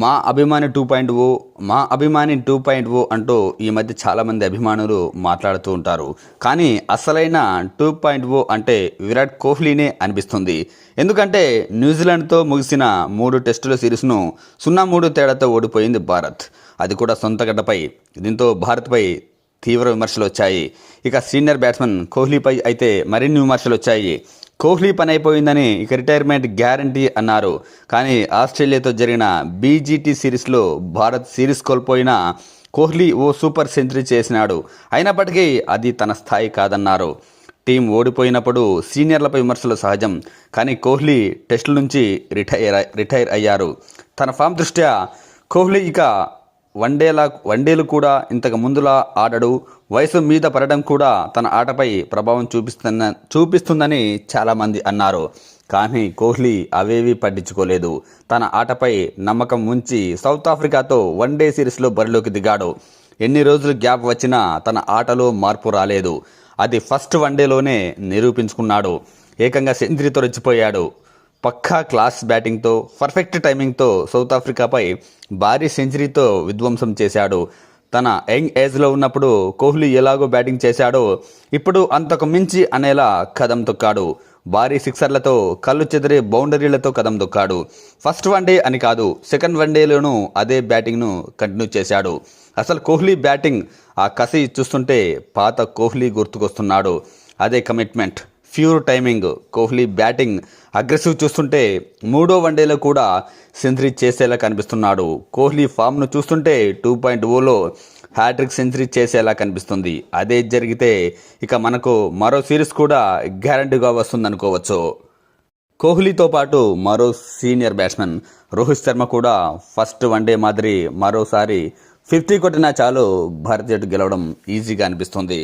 మా అభిమాని 2.0 మా అభిమాని 2.0 అంటూ ఈ మధ్య చాలామంది అభిమానులు మాట్లాడుతూ ఉంటారు. కానీ అసలైన 2.0 అంటే విరాట్ కోహ్లీనే అనిపిస్తుంది. ఎందుకంటే న్యూజిలాండ్తో ముగిసిన 3 టెస్టుల సిరీస్ను 0-3 తేడాతో ఓడిపోయింది భారత్. అది కూడా సొంత గడ్డపై. దీంతో భారత్పై తీవ్ర విమర్శలు వచ్చాయి. ఇక సీనియర్ బ్యాట్స్మెన్ కోహ్లీపై అయితే మరిన్ని విమర్శలు వచ్చాయి. కోహ్లీ పని అయిపోయిందని ఇక రిటైర్మెంట్ గ్యారంటీ అన్నారు. కానీ ఆస్ట్రేలియాతో జరిగిన బీజీటీ సిరీస్లో భారత్ సిరీస్ కోల్పోయినా కోహ్లీ ఓ సూపర్ సెంచరీ చేసినాడు. అయినప్పటికీ అది తన స్థాయి కాదన్నారు. టీం ఓడిపోయినప్పుడు సీనియర్లపై విమర్శలు సహజం. కానీ కోహ్లీ టెస్టుల నుంచి రిటైర్ అయ్యారు. తన ఫామ్ దృష్ట్యా కోహ్లీ ఇక వన్డేలు కూడా ఇంతకు ముందులా ఆడడు. వయసు మీద పడడం కూడా తన ఆటపై ప్రభావం చూపిస్తుందని చాలామంది అన్నారు. కానీ కోహ్లీ అవేవీ పట్టించుకోలేదు. తన ఆటపై నమ్మకం ఉంచి సౌత్ ఆఫ్రికాతో వన్డే సిరీస్లో బరిలోకి దిగాడు. ఎన్ని రోజులు గ్యాప్ వచ్చినా తన ఆటలో మార్పు రాలేదు. అది ఫస్ట్ వన్డేలోనే నిరూపించుకున్నాడు. ఏకంగా సెంచరీతో రెచ్చిపోయాడు. పక్కా క్లాస్ బ్యాటింగ్తో, పర్ఫెక్ట్ టైమింగ్తో సౌత్ ఆఫ్రికాపై భారీ సెంచరీతో విధ్వంసం చేశాడు. తన యంగ్ ఏజ్లో ఉన్నప్పుడు కోహ్లీ ఎలాగో బ్యాటింగ్ చేశాడో ఇప్పుడు అంతకు మించి అనేలా కదం తొక్కాడు. భారీ సిక్సర్లతో, కళ్ళు చెదిరే బౌండరీలతో కదం తొక్కాడు. ఫస్ట్ వన్డే అని కాదు, సెకండ్ వన్డేలోనూ అదే బ్యాటింగ్ను కంటిన్యూ చేశాడు. అసలు కోహ్లీ బ్యాటింగ్ ఆ కసి చూస్తుంటే పాత కోహ్లీ గుర్తుకొస్తున్నాడు. అదే commitment, pure timing. Kohli batting aggressive చూస్తుంటే 3వ వన్డేలో కూడా సెంచరీ చేసేలా కనిపిస్తున్నాడు. కోహ్లీ ఫామ్ను చూస్తుంటే 2.0లో హ్యాట్రిక్ సెంచరీ చేసేలా కనిపిస్తుంది. అదే జరిగితే ఇక మనకు మరో సిరీస్ కూడా గ్యారంటీగా వస్తుందనుకోవచ్చు. కోహ్లీతో పాటు మరో సీనియర్ బ్యాట్స్మెన్ రోహిత్ శర్మ కూడా ఫస్ట్ వన్డే మాదిరి మరోసారి 50 కొట్టినా చాలు భారత్ జట్టు గెలవడం ఈజీగా అనిపిస్తుంది.